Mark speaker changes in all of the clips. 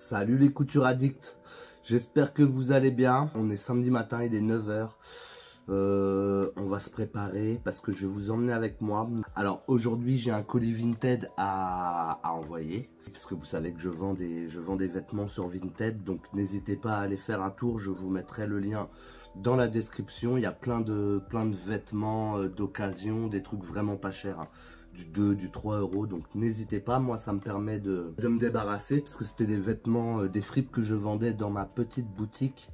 Speaker 1: Salut les coutures addicts, j'espère que vous allez bien. On est samedi matin, il est 9 h. On va se préparer parce que je vais vous emmener avec moi. Alors aujourd'hui j'ai un colis Vinted à envoyer. Parce que vous savez que je vends des vêtements sur Vinted. Donc n'hésitez pas à aller faire un tour, je vous mettrai le lien dans la description. Il y a plein de vêtements d'occasion, des trucs vraiment pas chers, hein. Du 2, du 3 euros, donc n'hésitez pas, moi ça me permet de me débarrasser parce que c'était des vêtements, des fripes que je vendais dans ma petite boutique,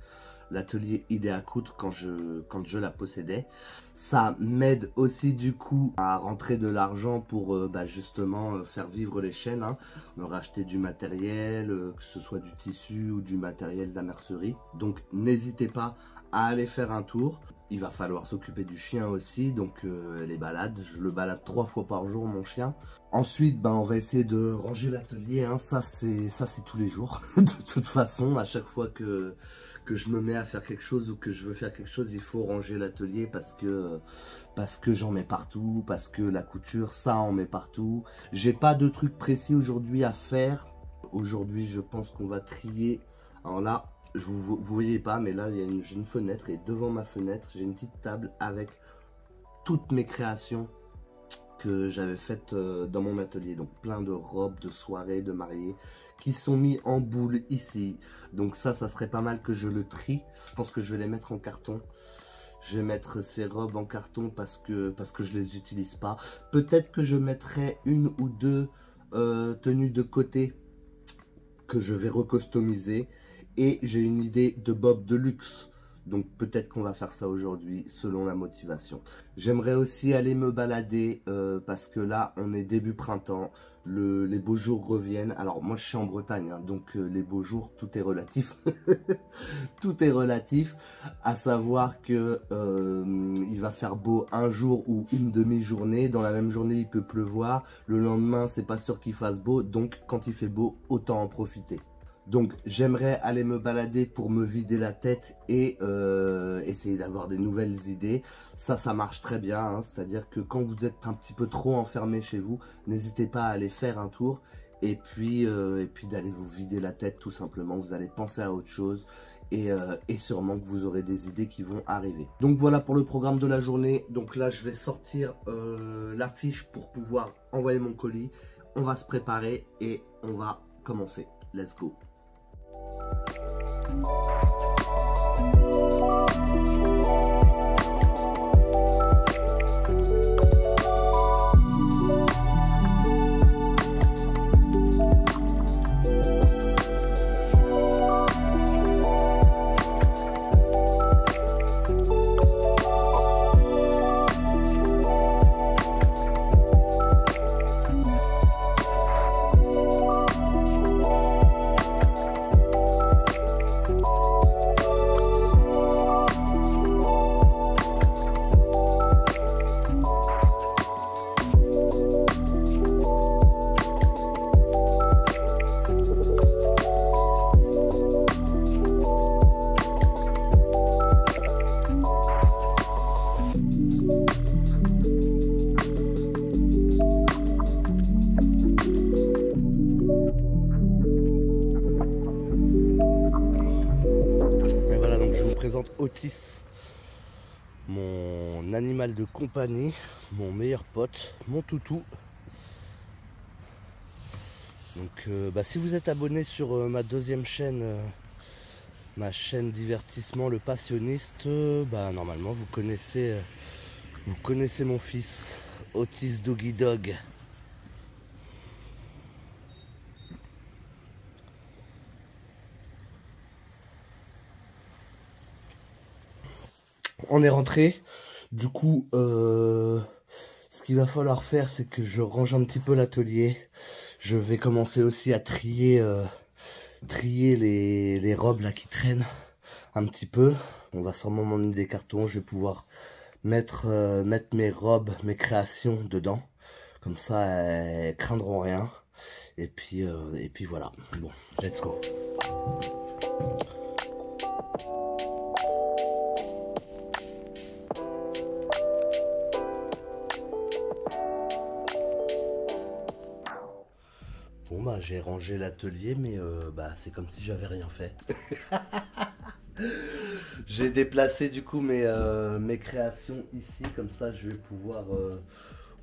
Speaker 1: l'atelier Idea Couture, quand je la possédais. Ça m'aide aussi du coup à rentrer de l'argent pour justement faire vivre les chaînes, hein, me racheter du matériel, que ce soit du tissu ou du matériel de la mercerie. Donc n'hésitez pas à aller faire un tour. Il va falloir s'occuper du chien aussi, donc les balades, je le balade 3 fois par jour mon chien. Ensuite on va essayer de ranger l'atelier, hein. Ça c'est tous les jours. De toute façon, à chaque fois que je me mets à faire quelque chose ou que je veux faire quelque chose, il faut ranger l'atelier parce que j'en mets partout, parce que la couture, ça en met partout. J'ai pas de truc précis aujourd'hui à faire. Aujourd'hui je pense qu'on va trier. Alors là, vous voyez pas, mais là j'ai une fenêtre et devant ma fenêtre j'ai une petite table avec toutes mes créations que j'avais faites dans mon atelier. Donc plein de robes de soirée, de mariée qui sont mis en boule ici. Donc ça serait pas mal que je le trie. Je pense que je vais les mettre en carton. Je vais mettre ces robes en carton parce que je les utilise pas. Peut-être que je mettrai une ou deux tenues de côté que je vais recustomiser. Et j'ai une idée de bob de luxe. Donc peut-être qu'on va faire ça aujourd'hui selon la motivation. J'aimerais aussi aller me balader parce que là on est début printemps. Les beaux jours reviennent. Alors moi je suis en Bretagne, hein, donc les beaux jours tout est relatif. Tout est relatif. À savoir que il va faire beau un jour ou une demi-journée. Dans la même journée il peut pleuvoir. Le lendemain c'est pas sûr qu'il fasse beau. Donc quand il fait beau, autant en profiter. Donc j'aimerais aller me balader pour me vider la tête et essayer d'avoir des nouvelles idées. Ça marche très bien, hein. C'est-à-dire que quand vous êtes un petit peu trop enfermé chez vous, n'hésitez pas à aller faire un tour et puis d'aller vous vider la tête tout simplement. Vous allez penser à autre chose et sûrement que vous aurez des idées qui vont arriver. Donc voilà pour le programme de la journée. Donc là je vais sortir l'affiche pour pouvoir envoyer mon colis. On va se préparer et on va commencer. Let's go. Otis, mon animal de compagnie, mon meilleur pote, mon toutou. Donc si vous êtes abonné sur ma deuxième chaîne, ma chaîne divertissement Le Passionniste, normalement vous connaissez mon fils Otis Doggy Dog. On est rentré. Du coup, ce qu'il va falloir faire, c'est que je range un petit peu l'atelier. Je vais commencer aussi à trier les robes là qui traînent un petit peu. On va sûrement m'emmener des cartons. Je vais pouvoir mettre mes robes, mes créations dedans. Comme ça, elles craindront rien. Et puis voilà. Bon, let's go. j'ai rangé l'atelier, mais bah, c'est comme si j'avais rien fait. J'ai déplacé du coup mes créations ici, comme ça je vais pouvoir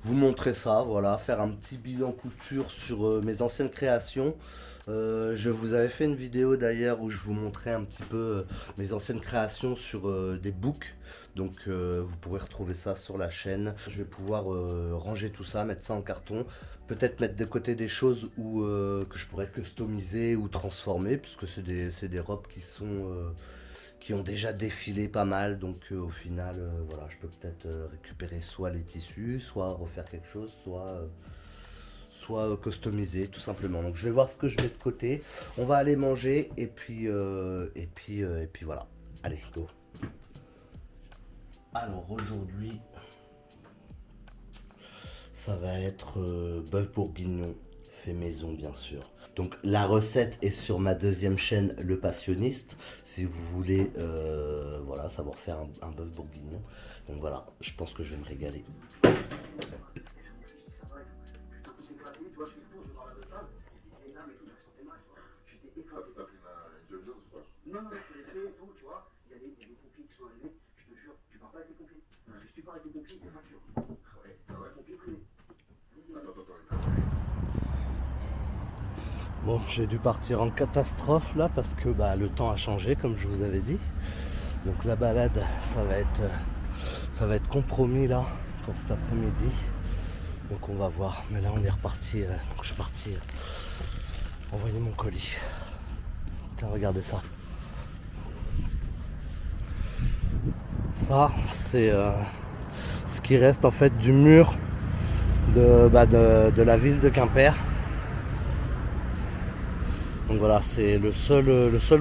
Speaker 1: vous montrer ça, voilà, faire un petit bilan couture sur mes anciennes créations. Je vous avais fait une vidéo d'ailleurs où je vous montrais un petit peu mes anciennes créations sur des books. Donc vous pourrez retrouver ça sur la chaîne. Je vais pouvoir ranger tout ça, mettre ça en carton. Peut-être mettre de côté des choses que je pourrais customiser ou transformer, puisque c'est des robes qui ont déjà défilé pas mal, donc au final voilà, je peux peut-être récupérer soit les tissus, soit refaire quelque chose, soit customiser tout simplement. Donc je vais voir ce que je mets de côté, on va aller manger et puis voilà, allez go. Alors aujourd'hui ça va être bœuf bourguignon fait maison bien sûr. Donc la recette est sur ma deuxième chaîne Le Passionniste si vous voulez voilà, savoir faire un bœuf bourguignon. Donc voilà, je pense que je vais me régaler. Non, je suis resté et tout, tu vois. Il y a des pompiers qui sont arrivés, je te jure, tu pars pas avec les pompiers. Si tu pars avec les pompiers, ils te facturent. Ouais, les pompiers privés. Bon, j'ai dû partir en catastrophe là parce que bah, le temps a changé comme je vous avais dit. Donc la balade, ça va être compromis là pour cet après-midi. Donc on va voir. Mais là on est reparti. Donc je suis parti envoyer mon colis. Tiens, regardez ça. Ça, c'est ce qui reste en fait du mur de la ville de Quimper. Donc voilà, c'est le seul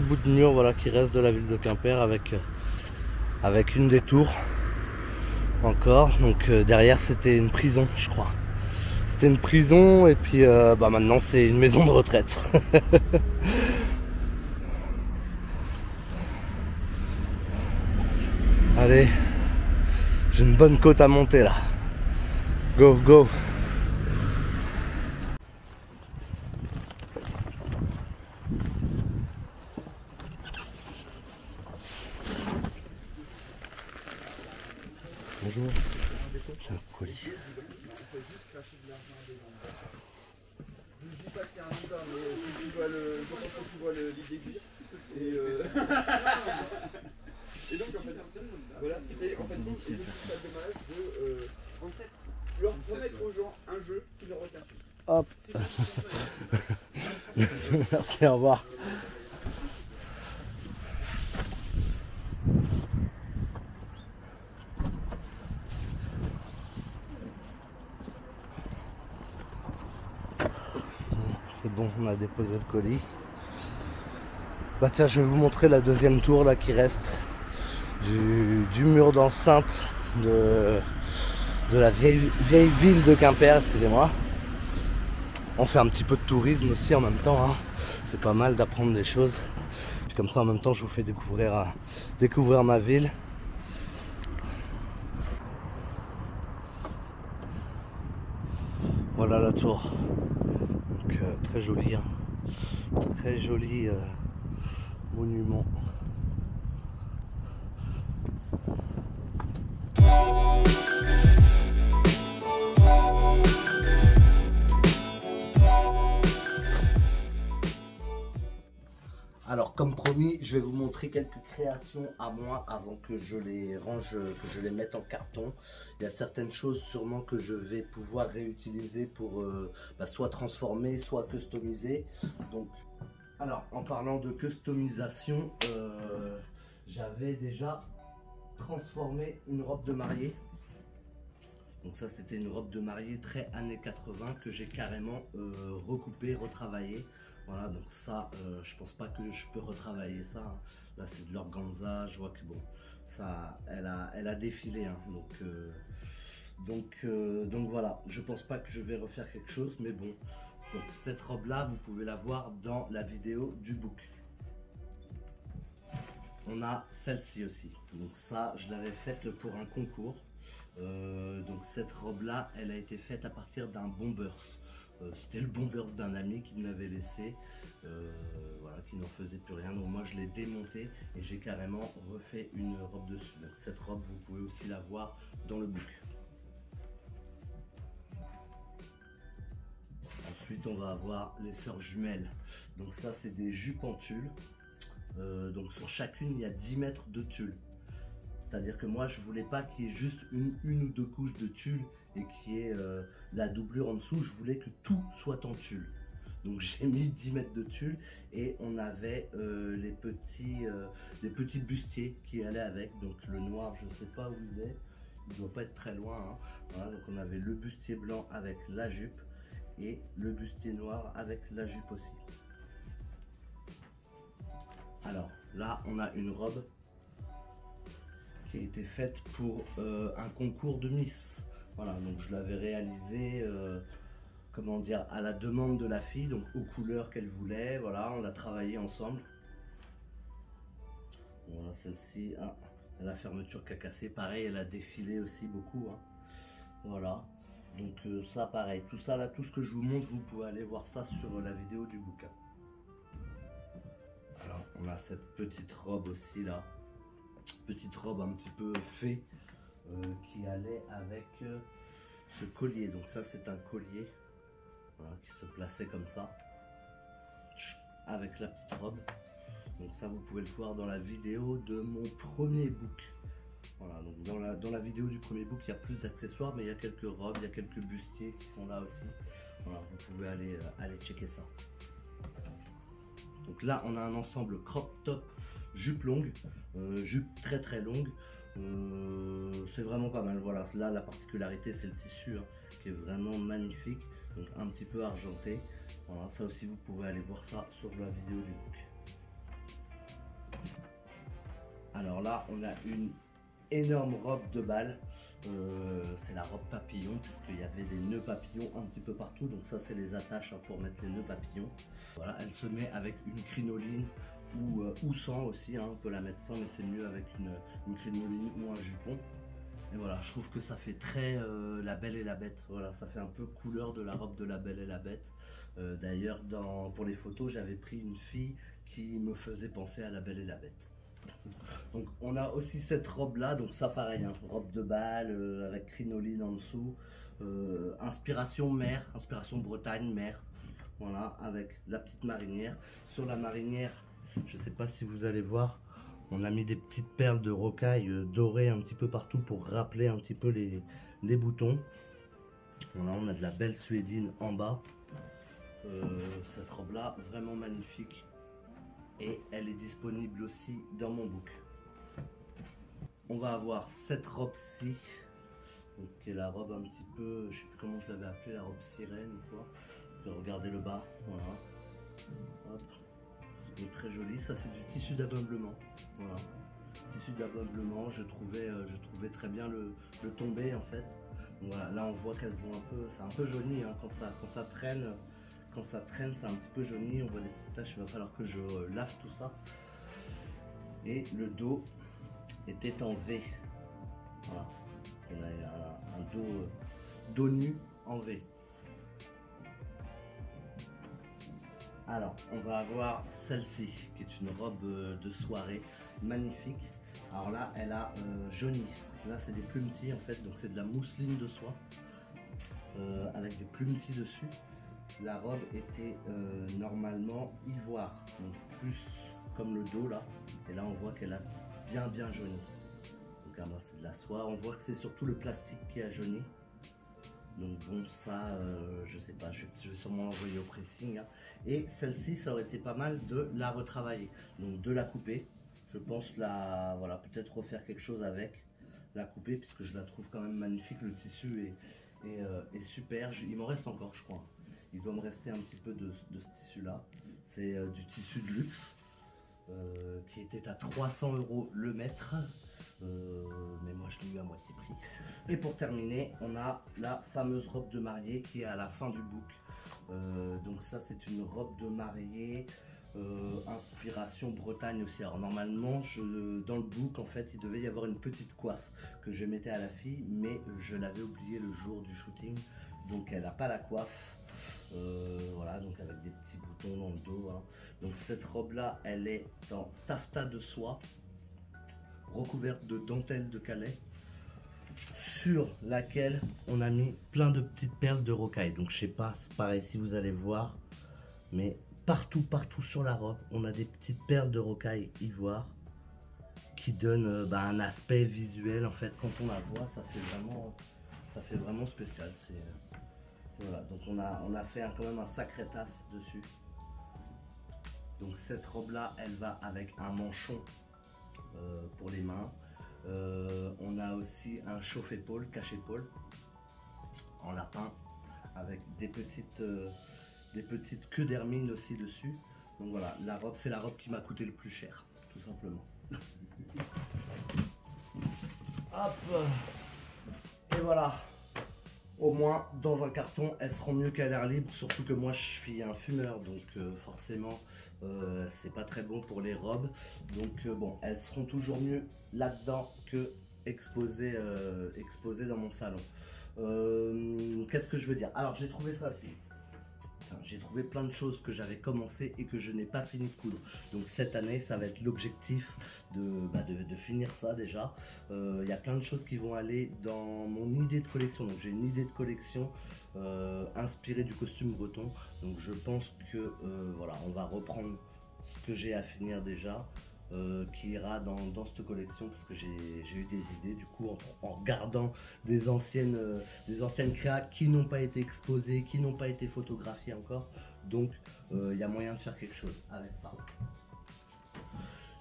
Speaker 1: bout de mur voilà, qui reste de la ville de Quimper avec une des tours encore. Donc derrière c'était une prison, je crois. C'était une prison et puis bah, maintenant c'est une maison de retraite. Allez, j'ai une bonne côte à monter là. Go, go. Bonjour, j'ai un colis. Je dis pas qu'il y a un retard, mais je pense que tu vois l'idée que j'ai. Et donc en fait, voilà, c'est en fait donc c'est pas dommage de en fait leur promettre aux gens un jeu qui leur retient. Hop. Merci, au revoir. C'est bon, on a déposé le colis. Bah tiens, je vais vous montrer la deuxième tour là qui reste du mur d'enceinte de la vieille ville de Quimper, excusez-moi. On fait un petit peu de tourisme aussi en même temps, hein. C'est pas mal d'apprendre des choses. Puis comme ça en même temps je vous fais découvrir ma ville. Voilà la tour. Donc très joli, hein. Très joli monument. Alors comme promis, je vais vous montrer quelques créations à moi avant que je les range, que je les mette en carton. Il y a certaines choses sûrement que je vais pouvoir réutiliser pour soit transformer, soit customiser. Donc, alors en parlant de customisation, j'avais déjà transformé une robe de mariée. Donc ça c'était une robe de mariée très années 80 que j'ai carrément recoupée, retravaillée. Voilà, donc ça, je pense pas que je peux retravailler ça, hein. Là c'est de l'organza, je vois que bon, ça, elle a défilé, hein. Donc voilà, je pense pas que je vais refaire quelque chose, mais bon. Donc cette robe là, vous pouvez la voir dans la vidéo du book. On a celle-ci aussi, donc ça je l'avais faite pour un concours. Donc cette robe là, elle a été faite à partir d'un bombers. C'était le bombers d'un ami qui me l'avait laissé, voilà, qui n'en faisait plus rien. Donc moi je l'ai démonté et j'ai carrément refait une robe dessus. Donc cette robe, vous pouvez aussi la voir dans le book. Ensuite on va avoir les sœurs jumelles. Donc ça c'est des jupes en tulle. Donc sur chacune il y a 10 mètres de tulle. C'est-à-dire que moi je voulais pas qu'il y ait juste une ou deux couches de tulle et qu'il y ait la doublure en dessous. Je voulais que tout soit en tulle. Donc j'ai mis 10 mètres de tulle et on avait les petits bustiers qui allaient avec. Donc le noir, je sais pas où il est, il doit pas être très loin, hein. Voilà, donc on avait le bustier blanc avec la jupe et le bustier noir avec la jupe aussi. Alors là on a une robe qui a été faite pour un concours de Miss. Voilà, donc je l'avais réalisé, comment dire, à la demande de la fille, donc aux couleurs qu'elle voulait. Voilà, on l'a travaillé ensemble. Voilà, celle-ci, ah, la fermeture qui a cassé, pareil, elle a défilé aussi beaucoup, hein. Voilà, donc ça pareil, tout ça là, tout ce que je vous montre, vous pouvez aller voir ça sur la vidéo du bouquin. Alors, on a cette petite robe aussi là. Petite robe un petit peu fée qui allait avec ce collier. Donc ça c'est un collier, voilà, qui se plaçait comme ça avec la petite robe. Donc ça vous pouvez le voir dans la vidéo de mon premier book. Voilà, donc dans la vidéo du premier book il y a plus d'accessoires, mais il y a quelques robes, il y a quelques bustiers qui sont là aussi. Voilà, vous pouvez aller checker ça. Donc là on a un ensemble crop top jupe longue, jupe très très longue, c'est vraiment pas mal. Voilà, là la particularité c'est le tissu, hein, qui est vraiment magnifique, donc un petit peu argenté. Voilà, ça aussi vous pouvez aller voir ça sur la vidéo du book. Alors là on a une énorme robe de bal, c'est la robe papillon, puisqu'il y avait des nœuds papillons un petit peu partout. Donc ça c'est les attaches, hein, pour mettre les nœuds papillons. Voilà, elle se met avec une crinoline ou sans aussi, hein, on peut la mettre sans, mais c'est mieux avec une crinoline ou un jupon. Et voilà, je trouve que ça fait très La Belle et la Bête. Voilà, ça fait un peu couleur de la robe de La Belle et la Bête. D'ailleurs, pour les photos, j'avais pris une fille qui me faisait penser à La Belle et la Bête. Donc on a aussi cette robe là, donc ça pareil, hein, robe de bal avec crinoline en dessous, inspiration mer, inspiration Bretagne mer. Voilà, avec la petite marinière. Sur la marinière, je sais pas si vous allez voir, on a mis des petites perles de rocaille dorées un petit peu partout pour rappeler un petit peu les boutons. Voilà, on a de la belle suédine en bas. Cette robe là, vraiment magnifique. Et elle est disponible aussi dans mon book. On va avoir cette robe-ci, qui est la robe un petit peu, je sais plus comment je l'avais appelée, la robe sirène ou quoi. Regardez le bas, voilà. Hop. Donc très joli, ça c'est du tissu d'ameublement. Voilà, tissu d'ameublement, je trouvais très bien le tombé en fait. Donc voilà, là on voit qu'elles ont c'est un peu jauni, hein, quand ça traîne. Quand ça traîne, c'est un petit peu jauni, on voit des petites taches, il va falloir que je lave tout ça. Et le dos était en V. Voilà, on a un dos nu en V. Alors, on va avoir celle-ci, qui est une robe de soirée magnifique. Alors là, elle a jauni. Là, c'est des plumetis en fait, donc c'est de la mousseline de soie avec des plumetis dessus. La robe était normalement ivoire, donc plus comme le dos là. Et là, on voit qu'elle a bien jauni. Donc là, c'est de la soie. On voit que c'est surtout le plastique qui a jauni. Donc bon, ça, je sais pas, je vais sûrement l'envoyer au pressing, hein. Et celle-ci, ça aurait été pas mal de la retravailler, donc de la couper. Je pense voilà, peut-être refaire quelque chose avec, la couper, puisque je la trouve quand même magnifique. Le tissu est super. Il m'en reste encore, je crois. Il doit me rester un petit peu de ce tissu-là. C'est du tissu de luxe. Qui était à 300 € le mètre, mais moi je l'ai eu à moitié prix. Et pour terminer, on a la fameuse robe de mariée qui est à la fin du book. Donc ça c'est une robe de mariée inspiration Bretagne aussi. Alors normalement dans le book en fait il devait y avoir une petite coiffe que je mettais à la fille, mais je l'avais oublié le jour du shooting, donc elle n'a pas la coiffe. Voilà, donc avec des petits boutons dans le dos, hein. Donc cette robe là, elle est en taffetas de soie, recouverte de dentelle de Calais, sur laquelle on a mis plein de petites perles de rocaille. Donc je sais pas, c'est pareil si vous allez voir, mais partout sur la robe, on a des petites perles de rocaille ivoire qui donnent un aspect visuel. En fait, quand on la voit, ça fait vraiment spécial. Voilà, donc on a fait quand même un sacré taf dessus. Donc cette robe là, elle va avec un manchon pour les mains. On a aussi un chauffe-épaule, cache-épaule en lapin avec des petites queues d'hermine aussi dessus. Donc voilà, la robe, c'est la robe qui m'a coûté le plus cher, tout simplement. Hop, et voilà. Au moins, dans un carton, elles seront mieux qu'à l'air libre. Surtout que moi, je suis un fumeur, donc forcément, c'est pas très bon pour les robes. Donc bon, elles seront toujours mieux là-dedans que exposées dans mon salon. Qu'est-ce que je veux dire? Alors, j'ai trouvé ça aussi. J'ai trouvé plein de choses que j'avais commencé et que je n'ai pas fini de coudre. Donc cette année, ça va être l'objectif de finir ça déjà. Il y a plein de choses qui vont aller dans mon idée de collection. Donc j'ai une idée de collection inspirée du costume breton. Donc je pense que voilà, on va reprendre ce que j'ai à finir déjà. Qui ira dans cette collection, parce que j'ai eu des idées du coup en regardant des anciennes créas qui n'ont pas été exposées, qui n'ont pas été photographiées encore. Donc il y a moyen de faire quelque chose avec ça.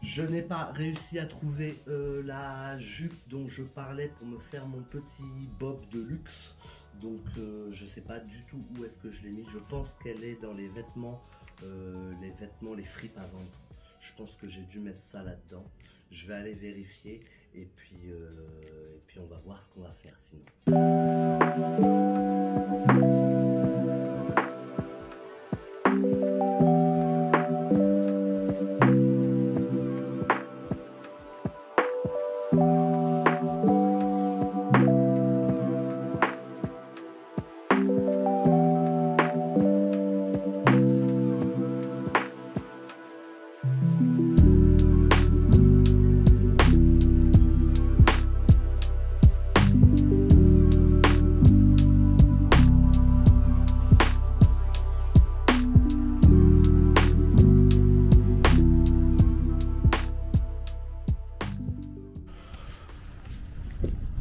Speaker 1: Je n'ai pas réussi à trouver la jupe dont je parlais pour me faire mon petit bob de luxe. Donc je sais pas du tout où est-ce que je l'ai mis. Je pense qu'elle est dans les vêtements, les fripes à vendre. Je pense que j'ai dû mettre ça là-dedans. Je vais aller vérifier et puis on va voir ce qu'on va faire sinon.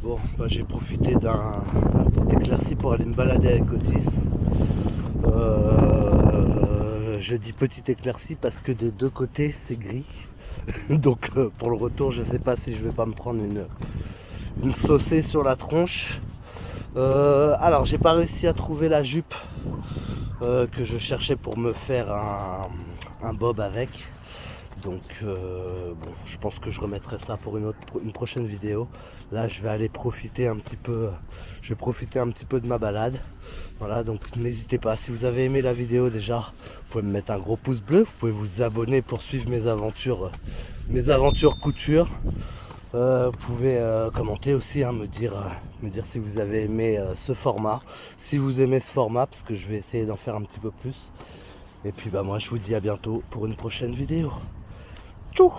Speaker 1: Bon, j'ai profité d'un petit éclairci pour aller me balader avec Otis. Je dis petit éclairci parce que des deux côtés c'est gris. Donc pour le retour, je sais pas si je vais pas me prendre une saucée sur la tronche. Alors j'ai pas réussi à trouver la jupe que je cherchais pour me faire un bob avec. Donc bon, je pense que je remettrai ça pour une prochaine vidéo. Là je vais aller profiter un petit peu, de ma balade. Voilà, donc n'hésitez pas, si vous avez aimé la vidéo déjà, vous pouvez me mettre un gros pouce bleu, vous pouvez vous abonner pour suivre mes aventures couture. Vous pouvez commenter aussi, hein, me dire si vous avez aimé ce format, si vous aimez ce format, parce que je vais essayer d'en faire un petit peu plus. Et puis moi je vous dis à bientôt pour une prochaine vidéo. Tchou!